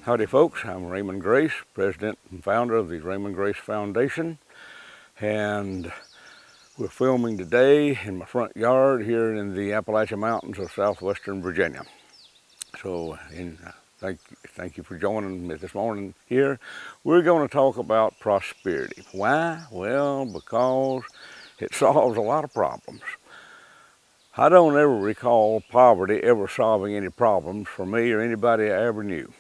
Howdy folks, I'm Raymond Grace, president and founder of the Raymond Grace Foundation, and we're filming today in my front yard here in the Appalachian Mountains of southwestern Virginia. So thank you for joining me this morning here. We're going to talk about prosperity. Why? Well, because it solves a lot of problems. I don't ever recall poverty ever solving any problems for me or anybody I ever knew.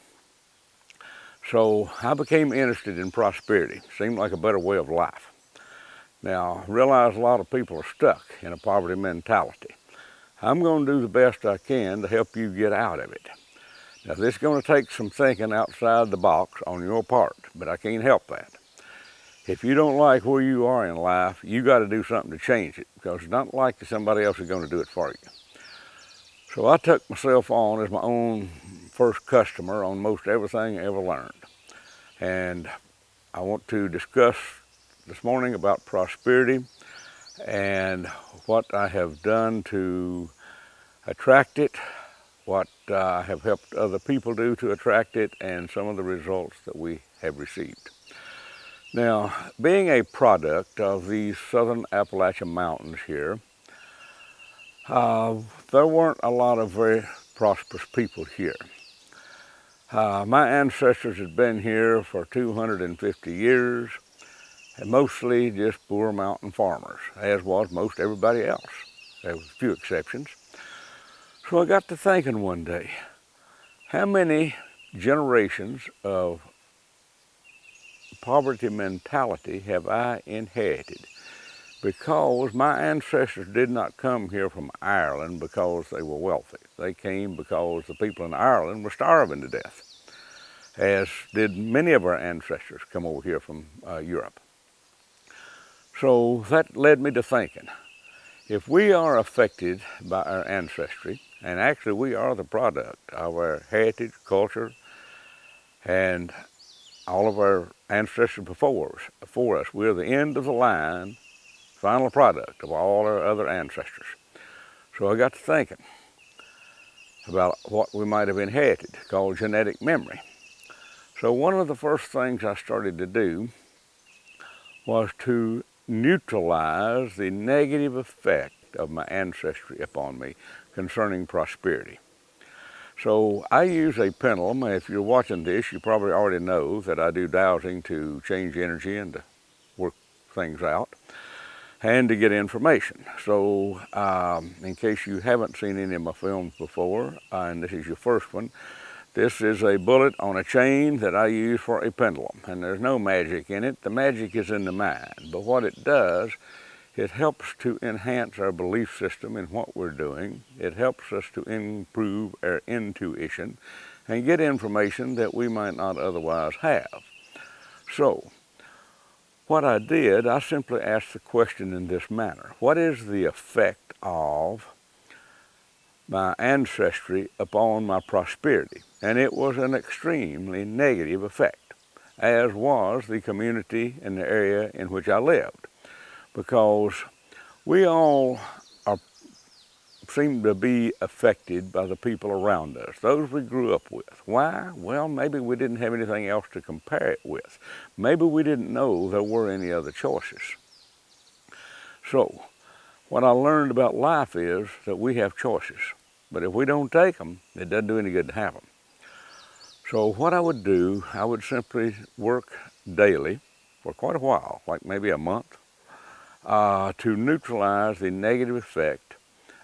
So I became interested in prosperity. Seemed like a better way of life. Now, I realize a lot of people are stuck in a poverty mentality. I'm going to do the best I can to help you get out of it. Now, this is going to take some thinking outside the box on your part, but I can't help that. If you don't like where you are in life, you got to do something to change it, because it's not like somebody else is going to do it for you. So I took myself on as my own first customer on most everything I ever learned. And I want to discuss this morning about prosperity and what I have done to attract it, what I have helped other people do to attract it, and some of the results that we have received. Now, being a product of these southern Appalachian Mountains here, there weren't a lot of very prosperous people here. My ancestors had been here for 250 years, and mostly just poor mountain farmers, as was most everybody else. There was a few exceptions. So I got to thinking one day, how many generations of poverty mentality have I inherited? Because my ancestors did not come here from Ireland because they were wealthy. They came because the people in Ireland were starving to death, as did many of our ancestors come over here from Europe. So that led me to thinking, if we are affected by our ancestry, and actually we are the product of our heritage, culture, and all of our ancestors before us, we're the end of the line, final product of all our other ancestors. So I got to thinking about what we might have inherited, called genetic memory. So one of the first things I started to do was to neutralize the negative effect of my ancestry upon me concerning prosperity. So I use a pendulum. If you're watching this, you probably already know that I do dowsing to change energy and to work things out and to get information. So in case you haven't seen any of my films before, and this is your first one, this is a bullet on a chain that I use for a pendulum, and there's no magic in it. The magic is in the mind, but what it does, it helps to enhance our belief system in what we're doing. It helps us to improve our intuition and get information that we might not otherwise have. So, what I did, I simply asked the question in this manner: what is the effect of my ancestry upon my prosperity? And it was an extremely negative effect, as was the community and the area in which I lived, because we all seem to be affected by the people around us, those we grew up with. Why? Well, maybe we didn't have anything else to compare it with. Maybe we didn't know there were any other choices. So, what I learned about life is that we have choices, but if we don't take them, it doesn't do any good to have them. So what I would do, I would simply work daily for quite a while, like maybe a month, to neutralize the negative effect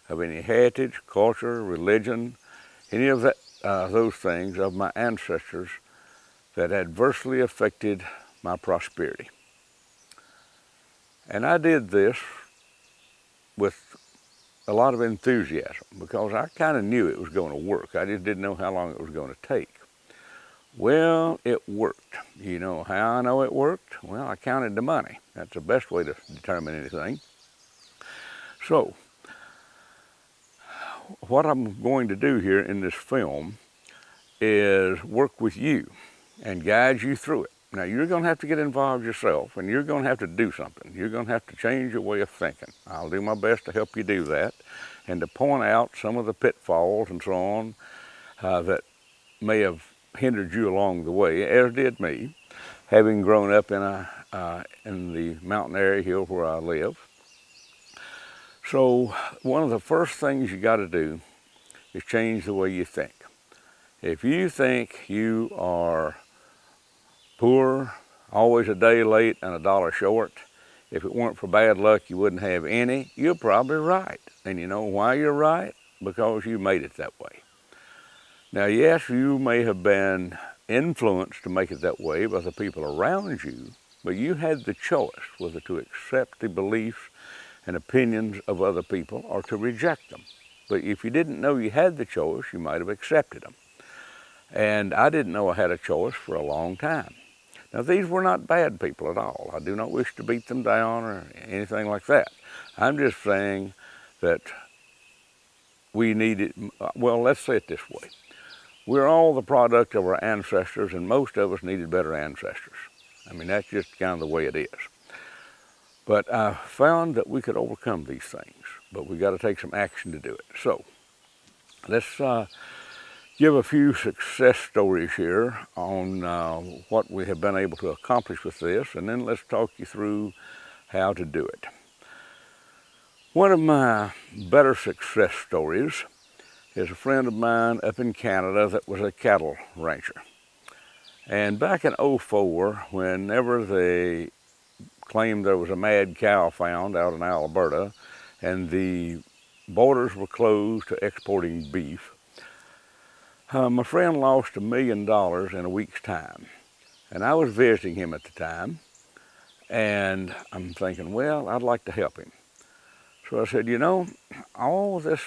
of any heritage, culture, religion, any of that, those things of my ancestors that adversely affected my prosperity. And I did this with a lot of enthusiasm, because I kind of knew it was going to work. I just didn't know how long it was going to take. Well, it worked. You know how I know it worked? Well, I counted the money. That's the best way to determine anything. So, what I'm going to do here in this film is work with you and guide you through it. Now, you're going to have to get involved yourself, and you're going to have to do something. You're going to have to change your way of thinking. I'll do my best to help you do that, and to point out some of the pitfalls and so on that may have hindered you along the way, as did me, having grown up in the mountain area here where I live. So one of the first things you got to do is change the way you think. If you think you are poor, always a day late and a dollar short, if it weren't for bad luck you wouldn't have any, you're probably right. And you know why you're right? Because you made it that way. Now yes, you may have been influenced to make it that way by the people around you, but you had the choice whether to accept the beliefs and opinions of other people or to reject them. But if you didn't know you had the choice, you might have accepted them. And I didn't know I had a choice for a long time. Now these were not bad people at all. I do not wish to beat them down or anything like that. I'm just saying that we needed, well, let's say it this way. We're all the product of our ancestors, and most of us needed better ancestors. I mean, that's just kind of the way it is. But I found that we could overcome these things, but we got to take some action to do it. So let's give a few success stories here on what we have been able to accomplish with this, and then let's talk you through how to do it. One of my better success stories is a friend of mine up in Canada that was a cattle rancher. And back in '04, whenever they claimed there was a mad cow found out in Alberta and the borders were closed to exporting beef, my friend lost $1 million in a week's time. And I was visiting him at the time, and I'm thinking, well, I'd like to help him. So I said, you know, all this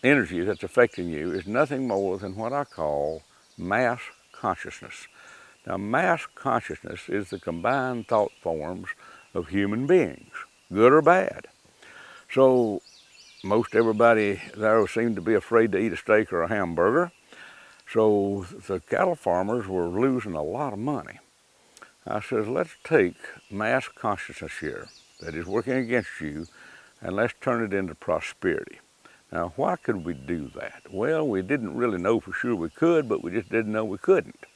energy that's affecting you is nothing more than what I call mass consciousness. Now, mass consciousness is the combined thought forms of human beings, good or bad. So most everybody there seemed to be afraid to eat a steak or a hamburger. So the cattle farmers were losing a lot of money. I said, let's take mass consciousness here that is working against you, and let's turn it into prosperity. Now, why could we do that? Well, we didn't really know for sure we could, but we just didn't know we couldn't.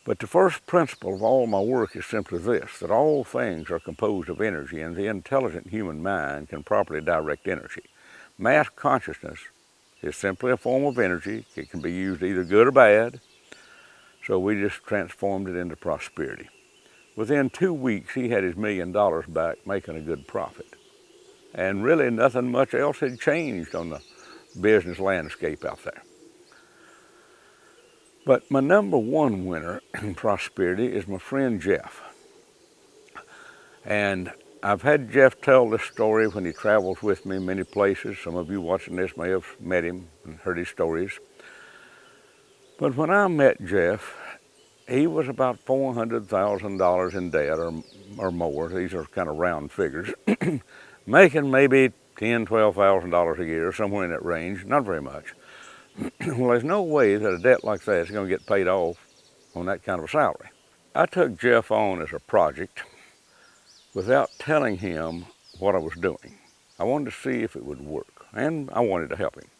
But the first principle of all my work is simply this, that all things are composed of energy, and the intelligent human mind can properly direct energy. Mass consciousness is simply a form of energy. It can be used either good or bad, so we just transformed it into prosperity. Within 2 weeks, he had his $1 million back, making a good profit. And really nothing much else had changed on the business landscape out there. But my number one winner in prosperity is my friend Jeff. And I've had Jeff tell this story when he travels with me many places. Some of you watching this may have met him and heard his stories. But when I met Jeff, he was about $400,000 in debt or more. These are kind of round figures. Making maybe $10,000, $12,000 a year, somewhere in that range, not very much. Well, there's no way that a debt like that is going to get paid off on that kind of a salary. I took Jeff on as a project without telling him what I was doing. I wanted to see if it would work, and I wanted to help him.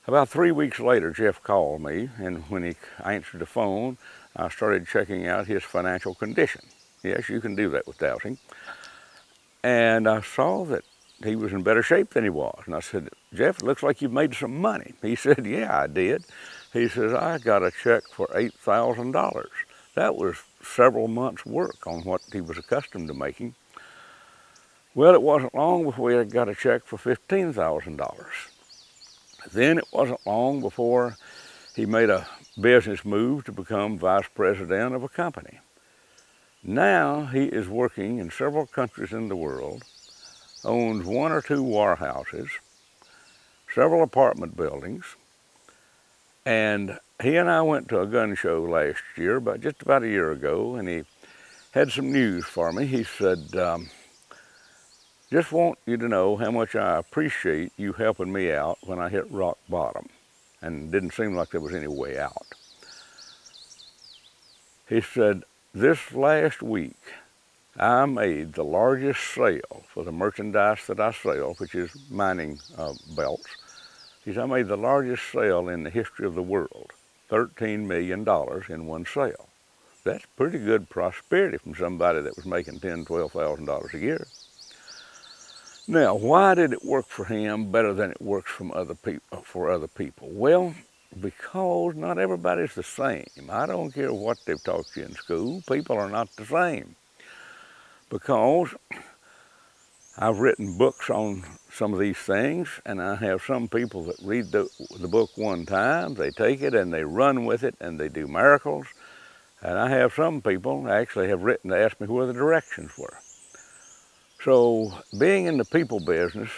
About 3 weeks later, Jeff called me, and when he answered the phone, I started checking out his financial condition. Yes, you can do that with dowsing. And I saw that he was in better shape than he was. And I said, Jeff, it looks like you've made some money. He said, yeah, I did. He says, I got a check for $8,000. That was several months' work on what he was accustomed to making. Well, it wasn't long before he got a check for $15,000. Then it wasn't long before he made a business move to become vice president of a company. Now he is working in several countries in the world, owns 1 or 2 warehouses, several apartment buildings, and he and I went to a gun show last year, just about a year ago, and he had some news for me. He said, just want you to know how much I appreciate you helping me out when I hit rock bottom, and it didn't seem like there was any way out. He said, this last week, I made the largest sale for the merchandise that I sell, which is mining belts. He said, I made the largest sale in the history of the world. $13 million in one sale. That's pretty good prosperity from somebody that was making $10,000, $12,000 a year. Now, why did it work for him better than it works for other people? Well, because not everybody's the same. I don't care what they've taught you in school. People are not the same. Because I've written books on some of these things, and I have some people that read the book one time, they take it and they run with it and they do miracles. And I have some people actually have written to ask me where the directions were. So being in the people business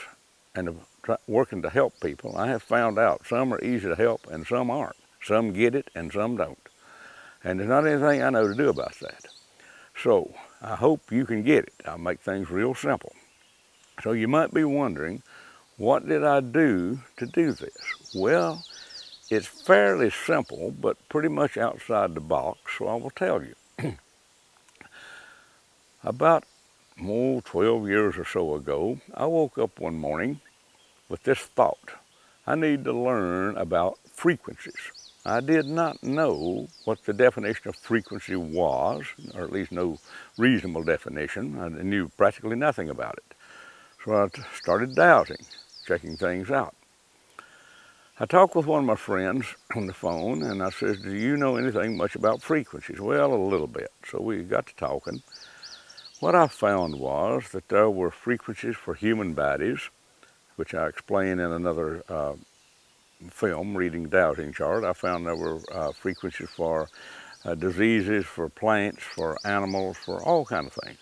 and working to help people, I have found out some are easy to help and some aren't. Some get it and some don't. And there's not anything I know to do about that. So I hope you can get it. I'll make things real simple. So you might be wondering, what did I do to do this? Well, it's fairly simple, but pretty much outside the box, so I will tell you. About 12 years or so ago, I woke up one morning with this thought. I need to learn about frequencies. I did not know what the definition of frequency was, or at least no reasonable definition. I knew practically nothing about it. So I started doubting, checking things out. I talked with one of my friends on the phone, and I said, do you know anything much about frequencies? Well, a little bit. So we got to talking. What I found was that there were frequencies for human bodies, which I explained in another film, Reading Dowsing Chart. I found there were frequencies for diseases, for plants, for animals, for all kinds of things.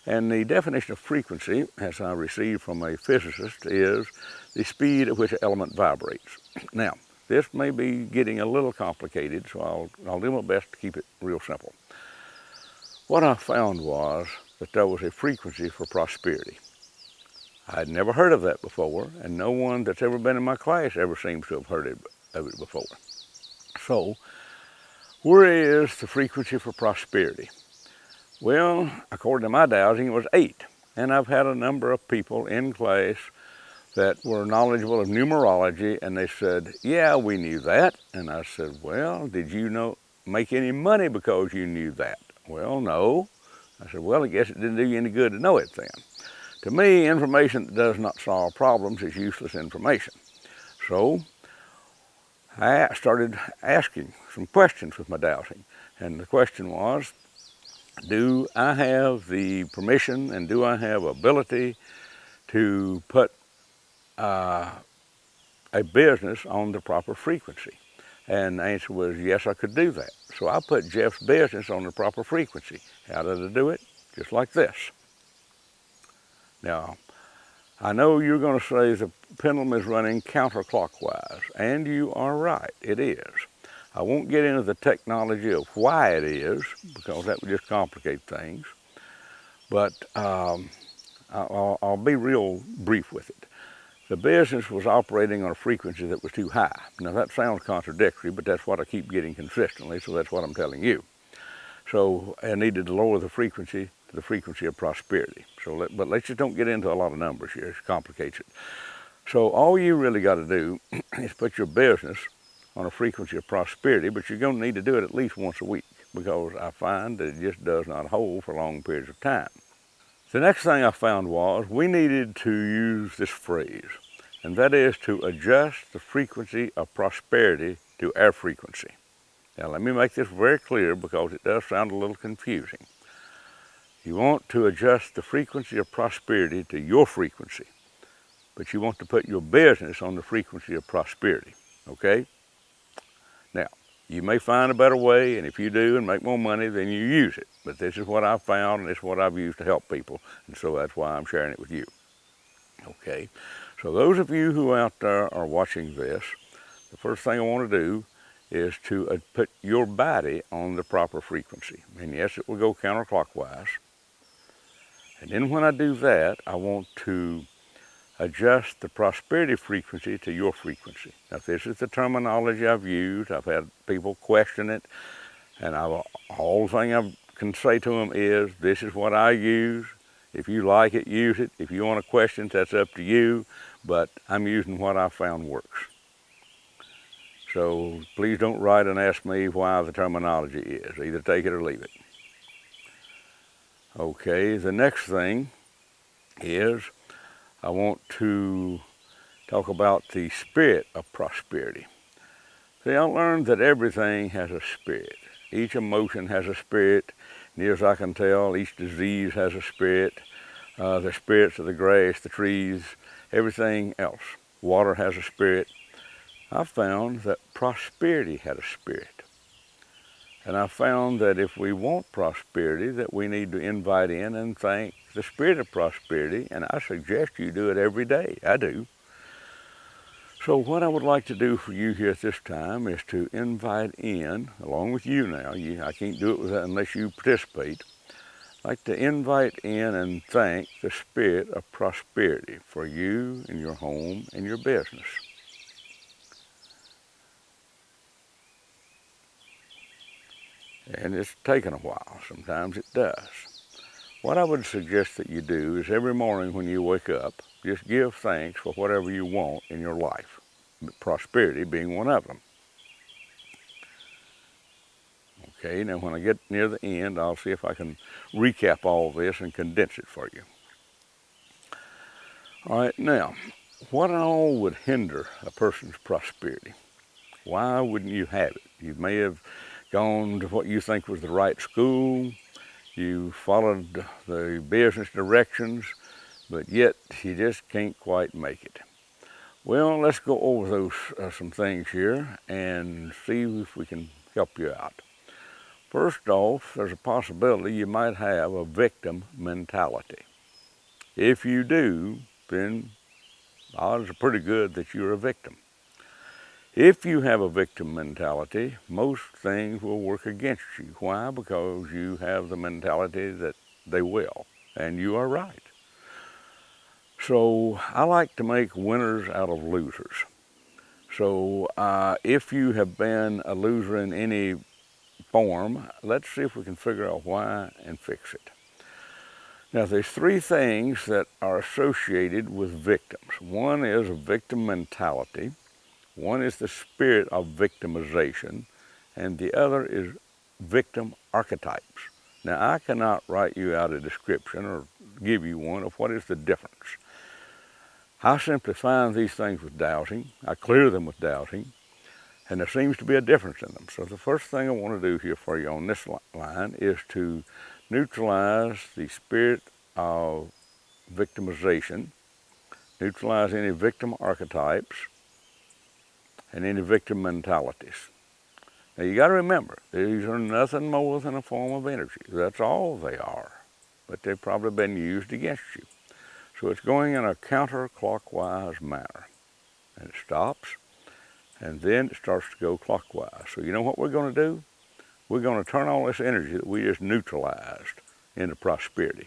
And the definition of frequency, as I received from a physicist, is the speed at which an element vibrates. Now, this may be getting a little complicated, so I'll do my best to keep it real simple. What I found was that there was a frequency for prosperity. I had never heard of that before, and no one that's ever been in my class ever seems to have heard of it before. So, where is the frequency for prosperity? Well, according to my dowsing, it was 8. And I've had a number of people in class that were knowledgeable of numerology, and they said, yeah, we knew that. And I said, well, did you make any money because you knew that? Well, no. I said, well, I guess it didn't do you any good to know it then. To me, information that does not solve problems is useless information. So I started asking some questions with my dowsing. And the question was, do I have the permission and do I have ability to put a business on the proper frequency? And the answer was, yes, I could do that. So I put Jeff's business on the proper frequency. How did I do it? Just like this. Now, I know you're going to say the pendulum is running counterclockwise, and you are right, it is. I won't get into the technology of why it is, because that would just complicate things, but I'll be real brief with it. The business was operating on a frequency that was too high. Now that sounds contradictory, but that's what I keep getting consistently, so that's what I'm telling you. So I needed to lower the frequency to the frequency of prosperity. But let's just don't get into a lot of numbers here, it complicates it. So all you really got to do is put your business on a frequency of prosperity, but you're going to need to do it at least once a week, because I find that it just does not hold for long periods of time. The next thing I found was we needed to use this phrase, and that is to adjust the frequency of prosperity to our frequency. Now let me make this very clear because it does sound a little confusing. You want to adjust the frequency of prosperity to your frequency, but you want to put your business on the frequency of prosperity, okay? Now, you may find a better way, and if you do and make more money, then you use it. But this is what I've found, and this is what I've used to help people, and so that's why I'm sharing it with you. Okay, so those of you who out there are watching this, the first thing I want to do is to put your body on the proper frequency. And yes, it will go counterclockwise. And then when I do that, I want to adjust the prosperity frequency to your frequency. Now, this is the terminology I've used. I've had people question it, and all the thing I can say to them is, this is what I use. If you like it, use it. If you want to question it, that's up to you, but I'm using what I found works. So please don't write and ask me why the terminology is. Either take it or leave it. Okay, the next thing is I want to talk about the spirit of prosperity. See, I learned that everything has a spirit. Each emotion has a spirit. Near as I can tell, each disease has a spirit. The spirits of the grass, the trees, everything else. Water has a spirit. I found that prosperity had a spirit. And I found that if we want prosperity, that we need to invite in and thank the spirit of prosperity, and I suggest you do it every day. I do. So what I would like to do for you here at this time is to invite in, along with you now, I can't do it unless you participate, I'd like to invite in and thank the spirit of prosperity for you and your home and your business. And it's taken a while. Sometimes it does. What I would suggest that you do is every morning when you wake up, just give thanks for whatever you want in your life, prosperity being one of them. Okay, now when I get near the end, I'll see if I can recap all this and condense it for you. All right, now, what all would hinder a person's prosperity? Why wouldn't you have it? You may have gone to what you think was the right school, you followed the business directions, but yet you just can't quite make it. Well, let's go over those some things here and see if we can help you out. First off, there's a possibility you might have a victim mentality. If you do, then odds are pretty good that you're a victim. If you have a victim mentality, most things will work against you. Why? Because you have the mentality that they will, and you are right. So I like to make winners out of losers. So if you have been a loser in any form, let's see if we can figure out why and fix it. Now, there's three things that are associated with victims. One is a victim mentality. One is the spirit of victimization, and the other is victim archetypes. Now, I cannot write you out a description or give you one of what is the difference. I simply find these things with dowsing. I clear them with dowsing, and there seems to be a difference in them. So the first thing I want to do here for you on this line is to neutralize the spirit of victimization, neutralize any victim archetypes, and any victim mentalities. Now you got to remember, these are nothing more than a form of energy. That's all they are, but they've probably been used against you. So it's going in a counterclockwise manner, and it stops, and then it starts to go clockwise. So you know what we're going to do? We're going to turn all this energy that we just neutralized into prosperity.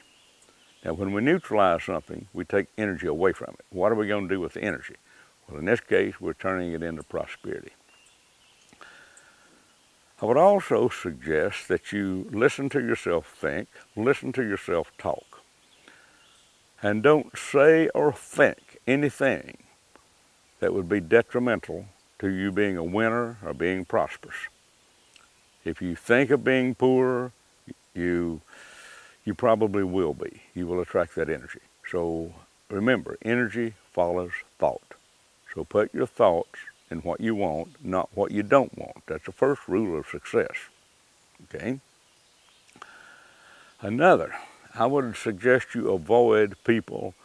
Now when we neutralize something, we take energy away from it. What are we going to do with the energy? Well, in this case, we're turning it into prosperity. I would also suggest that you listen to yourself think, listen to yourself talk, and don't say or think anything that would be detrimental to you being a winner or being prosperous. If you think of being poor, you probably will be. You will attract that energy. So remember, energy follows thought. So put your thoughts in what you want, not what you don't want. That's the first rule of success, okay? Another, I would suggest you avoid people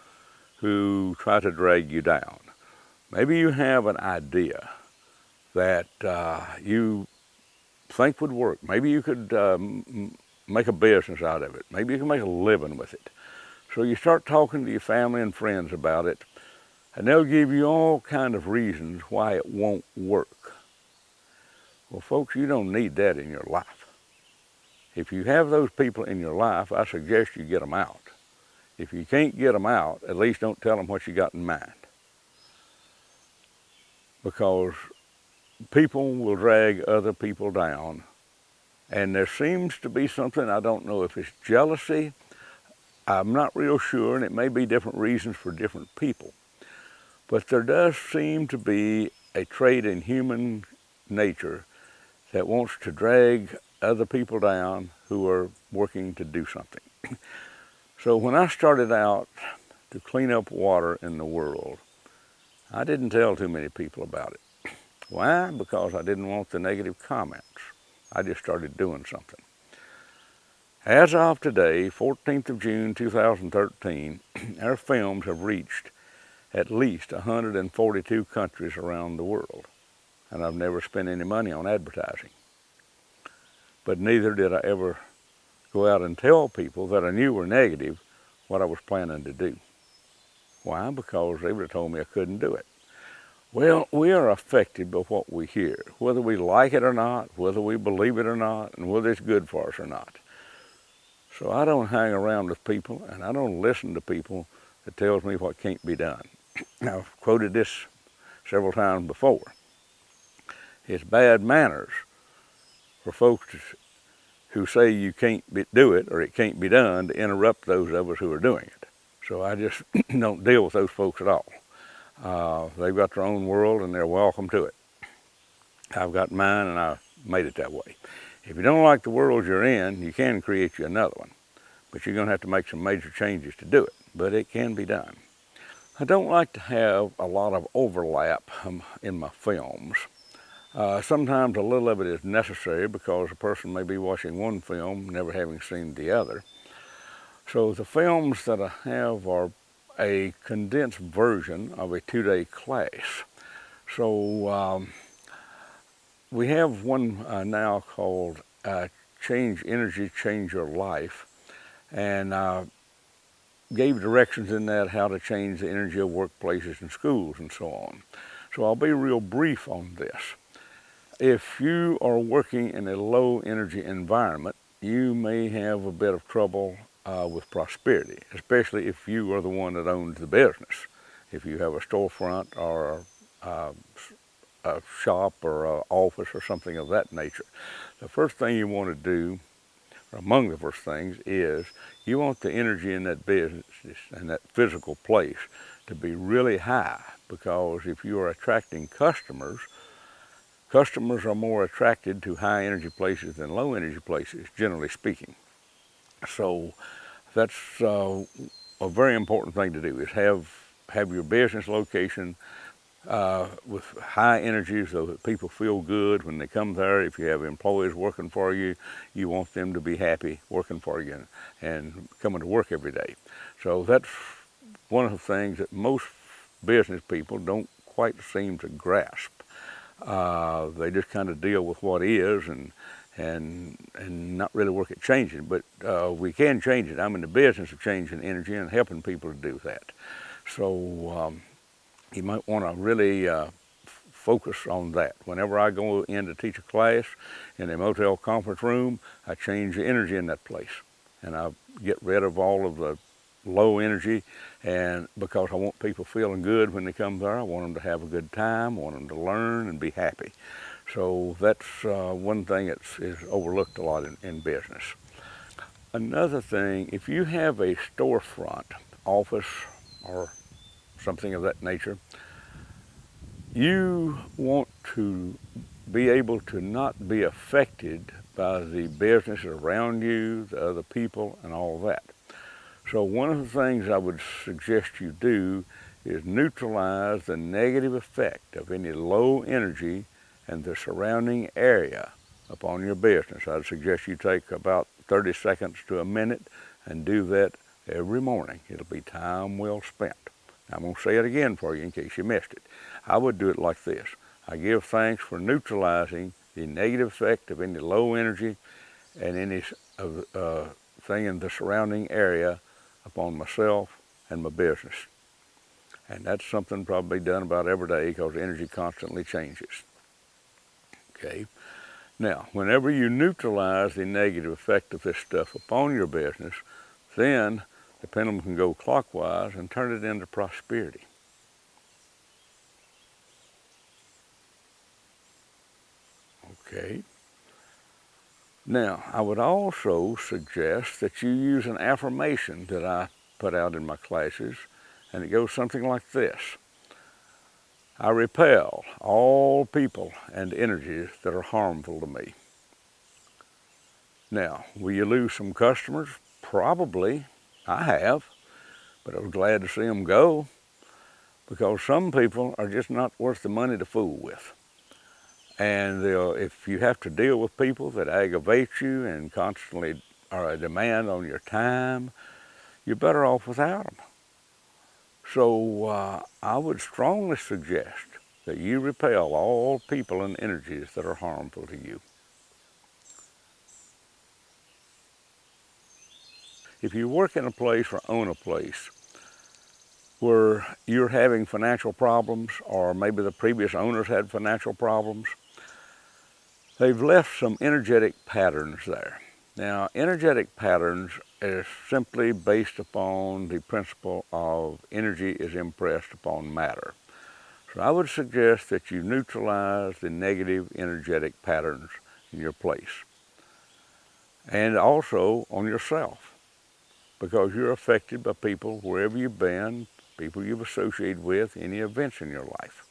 who try to drag you down. Maybe you have an idea that you think would work. Maybe you could make a business out of it. Maybe you can make a living with it. So you start talking to your family and friends about it, and they'll give you all kind of reasons why it won't work. Well, folks, you don't need that in your life. If you have those people in your life, I suggest you get them out. If you can't get them out, at least don't tell them what you got in mind. Because people will drag other people down, and there seems to be something, I don't know if it's jealousy, I'm not real sure, and it may be different reasons for different people. But there does seem to be a trait in human nature that wants to drag other people down who are working to do something. So when I started out to clean up water in the world, I didn't tell too many people about it. Why? Because I didn't want the negative comments. I just started doing something. As of today, 14th of June 2013, our films have reached at least 142 countries around the world, and I've never spent any money on advertising. But neither did I ever go out and tell people that I knew were negative what I was planning to do. Why? Because they would have told me I couldn't do it. Well, we are affected by what we hear, whether we like it or not, whether we believe it or not, and whether it's good for us or not. So I don't hang around with people, and I don't listen to people that tells me what can't be done. Now, I've quoted this several times before. It's bad manners for folks who say you can't do it or it can't be done to interrupt those of us who are doing it. So I just don't deal with those folks at all. They've got their own world and they're welcome to it. I've got mine and I made it that way. If you don't like the world you're in, you can create you another one. But you're going to have to make some major changes to do it. But it can be done. I don't like to have a lot of overlap in my films. Sometimes a little of it is necessary because a person may be watching one film, never having seen the other. So the films that I have are a condensed version of a 2-day class. So we have one now called Change Energy, Change Your Life, and gave directions in that how to change the energy of workplaces and schools and so on. So I'll be real brief on this. If you are working in a low energy environment, you may have a bit of trouble with prosperity, especially if you are the one that owns the business. If you have a storefront or a shop or an office or something of that nature, the first thing you want to do, or among the first things, is you want the energy in that business and that physical place to be really high, because if you are attracting customers, customers are more attracted to high energy places than low energy places, generally speaking. So that's a very important thing to do, is have your business location with high energy so that people feel good when they come there. If you have employees working for you, you want them to be happy working for you and coming to work every day. So that's one of the things that most business people don't quite seem to grasp. They just kind of deal with what is and not really work at changing, but we can change it. I'm in the business of changing energy and helping people to do that. So you might want to really focus on that. Whenever I go in to teach a class in a motel conference room, I change the energy in that place, and I get rid of all of the low energy, and because I want people feeling good when they come there. I want them to have a good time, I want them to learn and be happy. So that's one thing that is overlooked a lot in business. Another thing, if you have a storefront, office, or something of that nature, you want to be able to not be affected by the business around you, the other people, and all that. So one of the things I would suggest you do is neutralize the negative effect of any low energy and the surrounding area upon your business. I'd suggest you take about 30 seconds to a minute and do that every morning. It'll be time well spent. I'm going to say it again for you in case you missed it. I would do it like this. I give thanks for neutralizing the negative effect of any low energy and any thing in the surrounding area upon myself and my business. And that's something probably done about every day because energy constantly changes. Okay. Now, whenever you neutralize the negative effect of this stuff upon your business, then the pendulum can go clockwise and turn it into prosperity. Okay. Now, I would also suggest that you use an affirmation that I put out in my classes, and it goes something like this. I repel all people and energies that are harmful to me. Now, will you lose some customers? Probably. I have, but I was glad to see them go, because some people are just not worth the money to fool with. And if you have to deal with people that aggravate you and constantly are a demand on your time, you're better off without them. So I would strongly suggest that you repel all people and energies that are harmful to you. If you work in a place or own a place where you're having financial problems, or maybe the previous owners had financial problems, they've left some energetic patterns there. Now, energetic patterns is simply based upon the principle of energy is impressed upon matter. So I would suggest that you neutralize the negative energetic patterns in your place, and also on yourself, because you're affected by people wherever you've been, people you've associated with, any events in your life.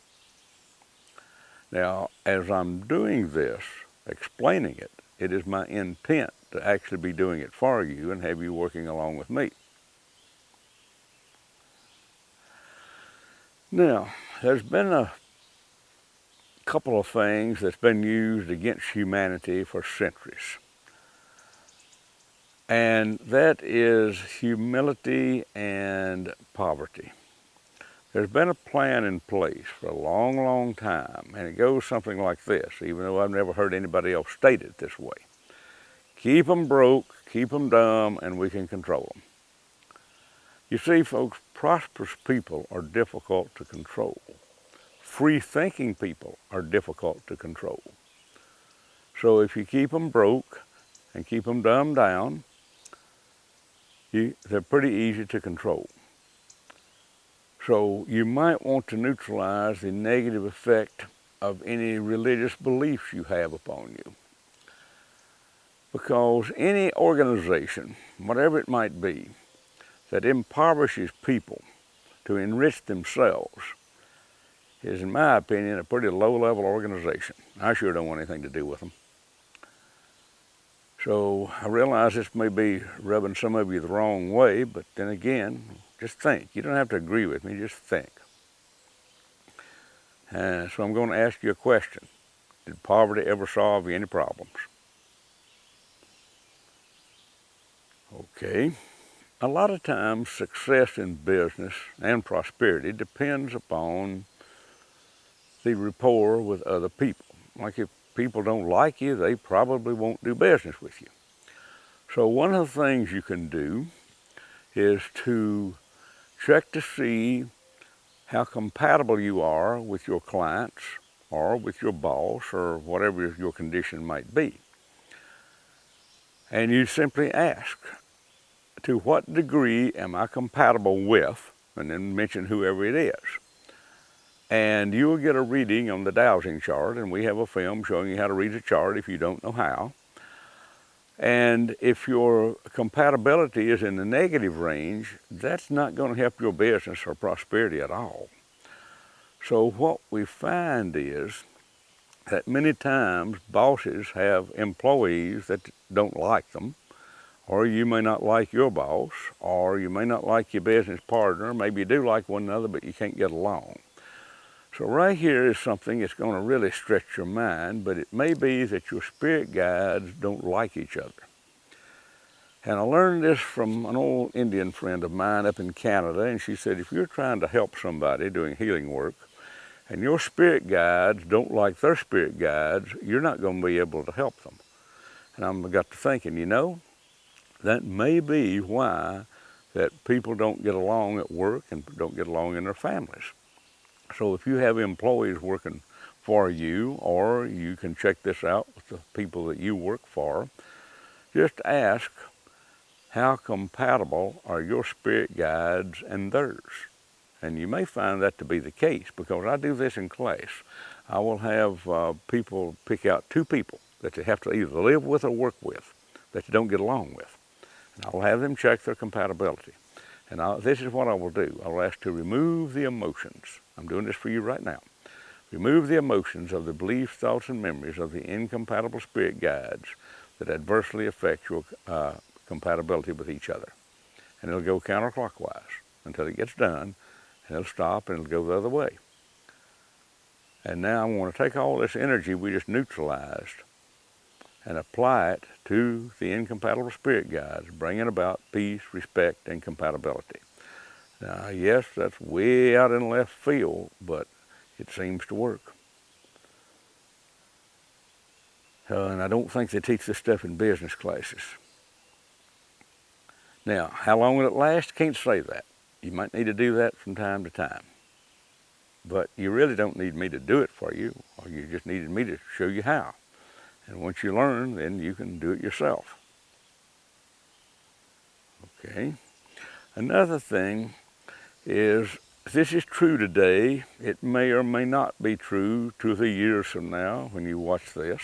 Now, as I'm doing this, explaining it, it is my intent to actually be doing it for you and have you working along with me. Now, there's been a couple of things that's been used against humanity for centuries, and that is humility and poverty. There's been a plan in place for a long, long time, and it goes something like this, even though I've never heard anybody else state it this way. Keep them broke, keep them dumb, and we can control them. You see, folks, prosperous people are difficult to control. Free-thinking people are difficult to control. So if you keep them broke and keep them dumbed down, they're pretty easy to control. So you might want to neutralize the negative effect of any religious beliefs you have upon you. Because any organization, whatever it might be, that impoverishes people to enrich themselves is, in my opinion, a pretty low-level organization. I sure don't want anything to do with them. So I realize this may be rubbing some of you the wrong way, but then again, just think. You don't have to agree with me, just think. So I'm going to ask you a question. Did poverty ever solve any problems? Okay. A lot of times success in business and prosperity depends upon the rapport with other people. Like if people don't like you, they probably won't do business with you. So one of the things you can do is to check to see how compatible you are with your clients or with your boss or whatever your condition might be. And you simply ask, to what degree am I compatible with, and then mention whoever it is. And you will get a reading on the dowsing chart, and we have a film showing you how to read a chart if you don't know how. And if your compatibility is in the negative range, that's not going to help your business or prosperity at all. So what we find is that many times bosses have employees that don't like them, or you may not like your boss, or you may not like your business partner. Maybe you do like one another, but you can't get along. So right here is something that's going to really stretch your mind, but it may be that your spirit guides don't like each other. And I learned this from an old Indian friend of mine up in Canada, and she said, if you're trying to help somebody doing healing work, and your spirit guides don't like their spirit guides, you're not going to be able to help them. And I got to thinking, you know, that may be why that people don't get along at work and don't get along in their families. So if you have employees working for you, or you can check this out with the people that you work for, just ask, how compatible are your spirit guides and theirs? And you may find that to be the case, because I do this in class. I will have people pick out two people that they have to either live with or work with that you don't get along with. And I'll have them check their compatibility. And this is what I will do. I will ask to remove the emotions. I'm doing this for you right now. Remove the emotions of the beliefs, thoughts, and memories of the incompatible spirit guides that adversely affect your compatibility with each other. And it'll go counterclockwise until it gets done, and it'll stop and it'll go the other way. And now I want to take all this energy we just neutralized and apply it to the incompatible spirit guides, bringing about peace, respect, and compatibility. Now, yes, that's way out in left field, but it seems to work. And I don't think they teach this stuff in business classes. Now, how long will it last? Can't say that. You might need to do that from time to time. But you really don't need me to do it for you, or you just needed me to show you how. And once you learn, then you can do it yourself. Okay. Another thing is, this is true today. It may or may not be true 2 or 3 years from now when you watch this.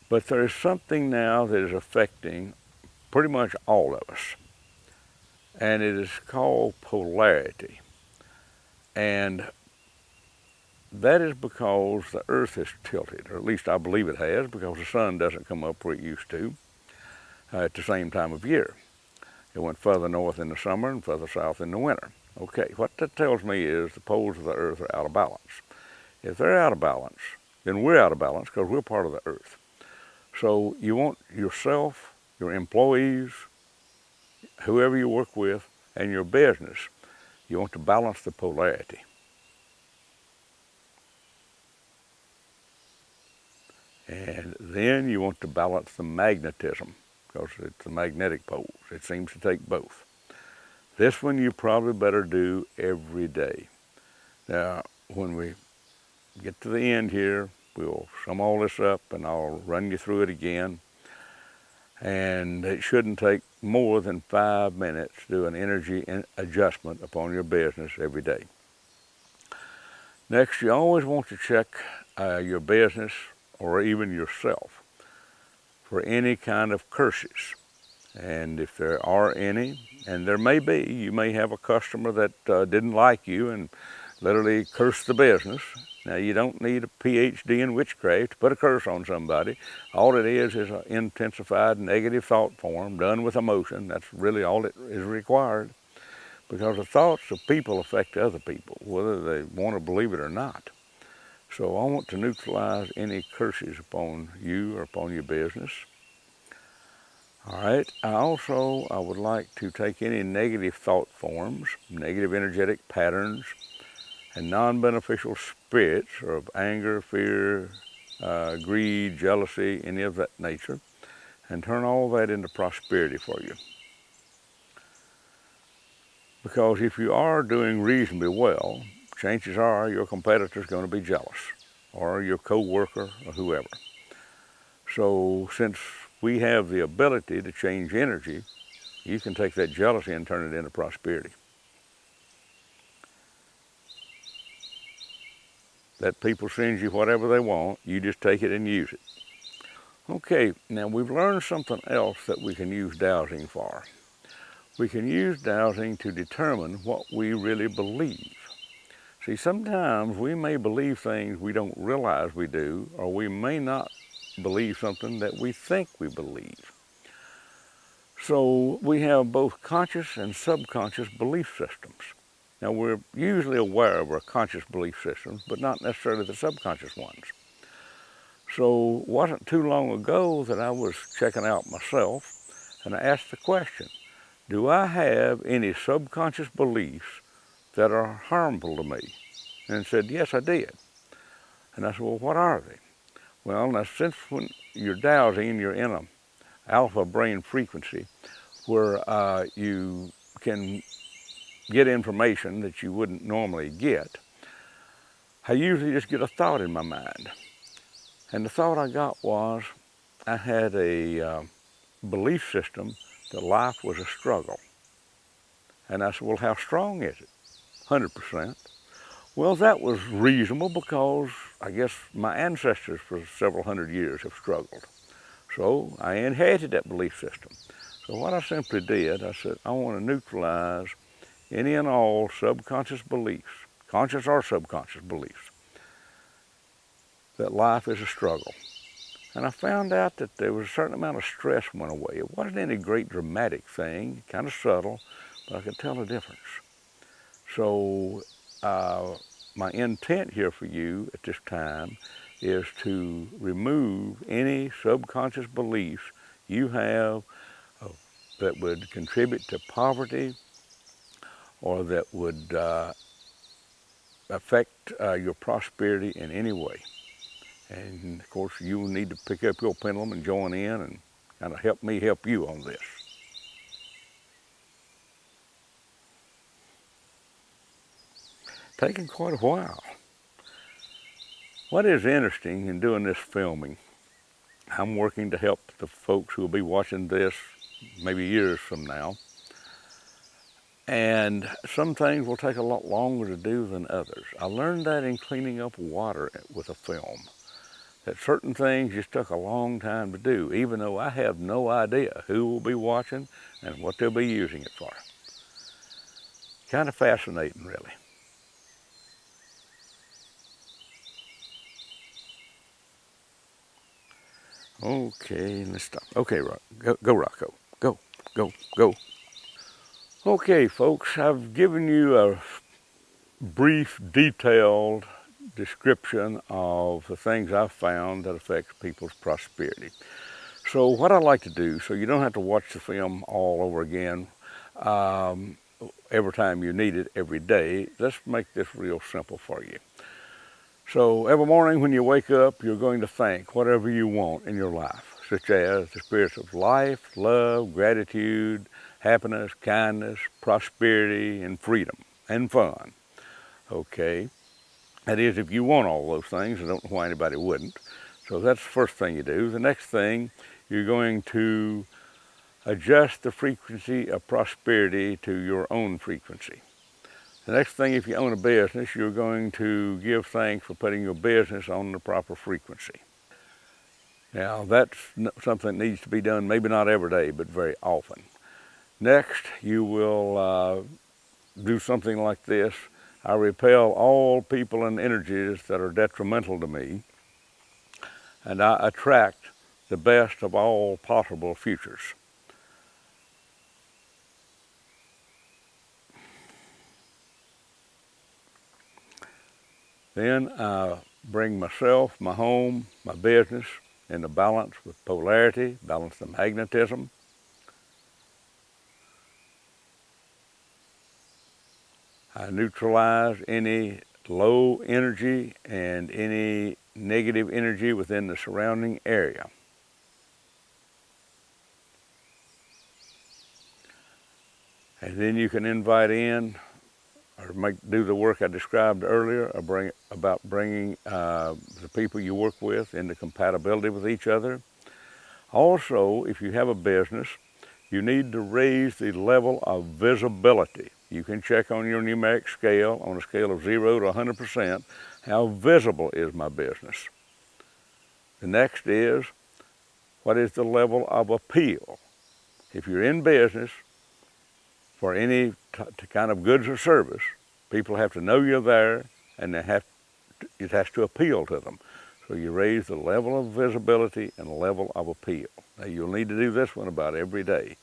But there is something now that is affecting pretty much all of us. And it is called polarity. And that is because the earth is tilted, or at least I believe it has, because the sun doesn't come up where it used to at the same time of year. It went further north in the summer and further south in the winter. Okay, what that tells me is the poles of the earth are out of balance. If they're out of balance, then we're out of balance because we're part of the earth. So you want yourself, your employees, whoever you work with, and your business, you want to balance the polarity. And then you want to balance the magnetism, because it's the magnetic poles. It seems to take both. This one you probably better do every day. Now, when we get to the end here, we'll sum all this up and I'll run you through it again. And it shouldn't take more than 5 minutes to do an energy adjustment upon your business every day. Next, you always want to check your business or even yourself for any kind of curses. And if there are any, and there may be, you may have a customer that didn't like you and literally cursed the business. Now, you don't need a PhD in witchcraft to put a curse on somebody. All it is an intensified negative thought form done with emotion. That's really all that is required, because the thoughts of people affect other people, whether they want to believe it or not. So I want to neutralize any curses upon you or upon your business. All right, I would like to take any negative thought forms, negative energetic patterns, and non-beneficial spirits of anger, fear, greed, jealousy, any of that nature, and turn all that into prosperity for you. Because if you are doing reasonably well, chances are your competitor's going to be jealous, or your co-worker, or whoever. So since we have the ability to change energy, you can take that jealousy and turn it into prosperity. Let people send you whatever they want, you just take it and use it. Okay, now we've learned something else that we can use dowsing for. We can use dowsing to determine what we really believe. See, sometimes we may believe things we don't realize we do, or we may not believe something that we think we believe. So we have both conscious and subconscious belief systems. Now, we're usually aware of our conscious belief systems, but not necessarily the subconscious ones. So it wasn't too long ago that I was checking out myself, and I asked the question, do I have any subconscious beliefs that are harmful to me? And it said, yes, I did. And I said, well, what are they? Well, now, since when you're dowsing, you're in an alpha brain frequency where you can get information that you wouldn't normally get, I usually just get a thought in my mind. And the thought I got was, I had a belief system that life was a struggle. And I said, well, how strong is it? 100%. Well, that was reasonable because I guess my ancestors for several hundred years have struggled. So I inherited that belief system. So what I simply did, I said, I want to neutralize any and all subconscious beliefs, conscious or subconscious beliefs, that life is a struggle. And I found out that there was a certain amount of stress went away. It wasn't any great dramatic thing, kind of subtle, but I could tell the difference. So my intent here for you at this time is to remove any subconscious beliefs you have that would contribute to poverty or that would affect your prosperity in any way. And of course, you will need to pick up your pendulum and join in and kind of help me help you on this. Taking quite a while. What is interesting in doing this filming, I'm working to help the folks who will be watching this maybe years from now. And some things will take a lot longer to do than others. I learned that in cleaning up water with a film, that certain things just took a long time to do, even though I have no idea who will be watching and what they'll be using it for. Kind of fascinating, really. Okay, let's stop. Okay, go Rocco. Go, go, go. Okay, folks, I've given you a brief, detailed description of the things I've found that affect people's prosperity. So what I like to do, so you don't have to watch the film all over again every time you need it every day, let's make this real simple for you. So every morning when you wake up, you're going to thank whatever you want in your life, such as the spirits of life, love, gratitude, happiness, kindness, prosperity, and freedom, and fun. Okay? That is, if you want all those things. I don't know why anybody wouldn't. So that's the first thing you do. The next thing, you're going to adjust the frequency of prosperity to your own frequency. The next thing, if you own a business, you're going to give thanks for putting your business on the proper frequency. Now, that's something that needs to be done, maybe not every day, but very often. Next, you will do something like this. I repel all people and energies that are detrimental to me, and I attract the best of all possible futures. Then I bring myself, my home, my business into balance with polarity, balance the magnetism. I neutralize any low energy and any negative energy within the surrounding area. And then you can invite in or do the work I described earlier about bringing the people you work with into compatibility with each other. Also, if you have a business, you need to raise the level of visibility. You can check on your numeric scale, on a scale of 0 to 100%, how visible is my business. The next is, what is the level of appeal? If you're in business for any kind of goods or service, people have to know you're there, and it has to appeal to them. So you raise the level of visibility and the level of appeal. Now, you'll need to do this one about every day.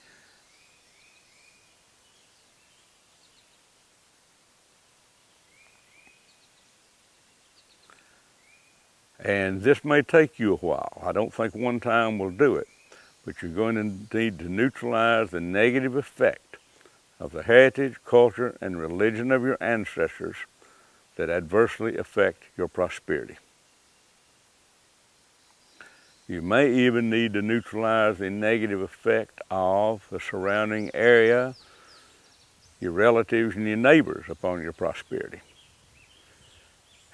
And this may take you a while. I don't think one time will do it, but you're going to need to neutralize the negative effect of the heritage, culture, and religion of your ancestors that adversely affect your prosperity. You may even need to neutralize the negative effect of the surrounding area, your relatives, and your neighbors upon your prosperity.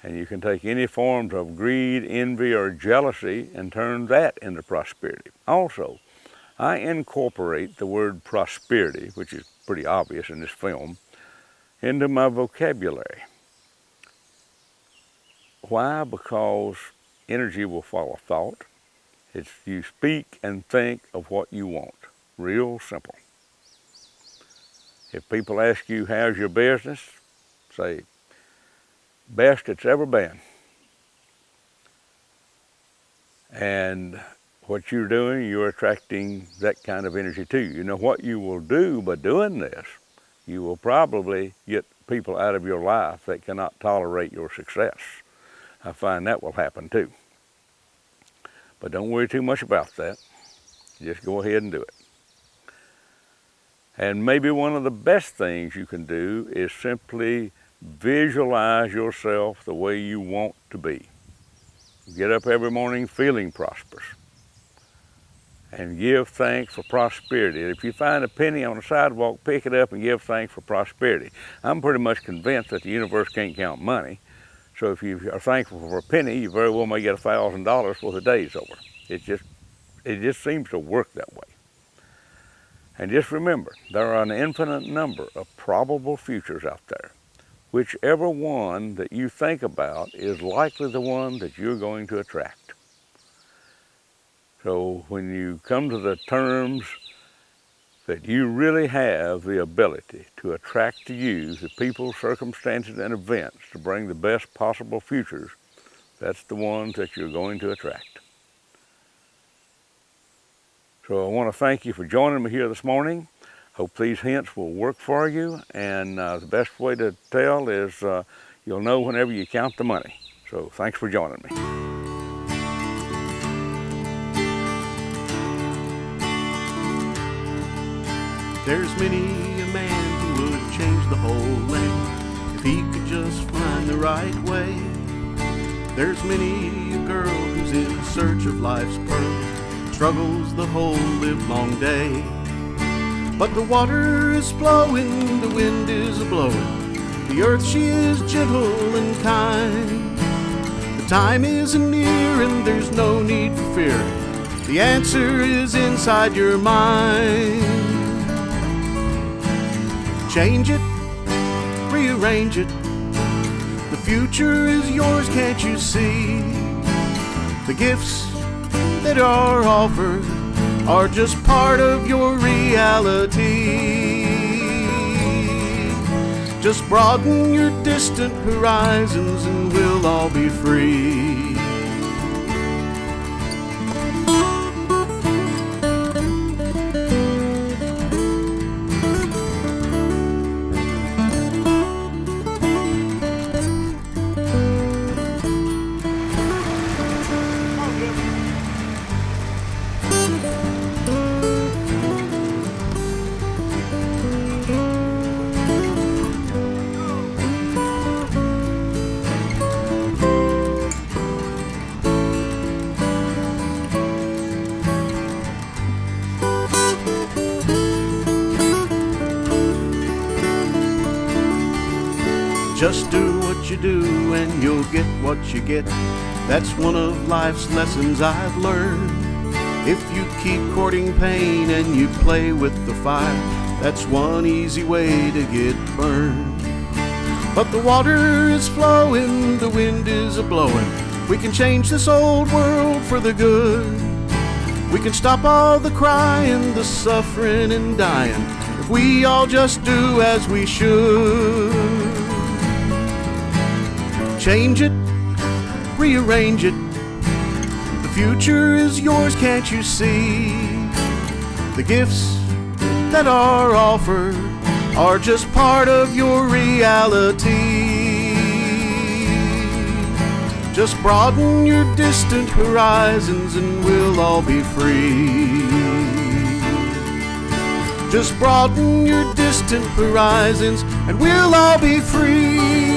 And you can take any forms of greed, envy, or jealousy and turn that into prosperity. Also, I incorporate the word prosperity, which is pretty obvious in this film, into my vocabulary. Why? Because energy will follow thought. It's you speak and think of what you want. real simple. If people ask you, how's your business? Say, best it's ever been. And what you're doing, you're attracting that kind of energy too. You know what you will do by doing this? You will probably get people out of your life that cannot tolerate your success. I find that will happen too. But don't worry too much about that. Just go ahead and do it. And maybe one of the best things you can do is simply visualize yourself the way you want to be. Get up every morning feeling prosperous. And give thanks for prosperity. If you find a penny on the sidewalk, pick it up and give thanks for prosperity. I'm pretty much convinced that the universe can't count money. So if you are thankful for a penny, you very well may get $1,000 before the day's over. It just seems to work that way. And just remember, there are an infinite number of probable futures out there. Whichever one that you think about is likely the one that you're going to attract. So when you come to the terms that you really have the ability to attract to you the people, circumstances, and events to bring the best possible futures, that's the ones that you're going to attract. So I want to thank you for joining me here this morning. Hope these hints will work for you, and the best way to tell is you'll know whenever you count the money. So thanks for joining me. There's many a man who would change the whole land if he could just find the right way. There's many a girl who's in search of life's pearl, struggles the whole livelong day. But the water is flowing, the wind is a-blowing, the earth she is gentle and kind. The time isn't near and there's no need for fear, the answer is inside your mind. Change it, rearrange it, the future is yours, can't you see? The gifts that are offered are just part of your reality. Just broaden your distant horizons and we'll all be free. Just do what you do and you'll get what you get. That's one of life's lessons I've learned. If you keep courting pain and you play with the fire, that's one easy way to get burned. But the water is flowing, the wind is a-blowing. We can change this old world for the good. We can stop all the crying, the suffering and dying, if we all just do as we should. Change it, rearrange it, the future is yours, can't you see? The gifts that are offered are just part of your reality. Just broaden your distant horizons and we'll all be free. Just broaden your distant horizons and we'll all be free.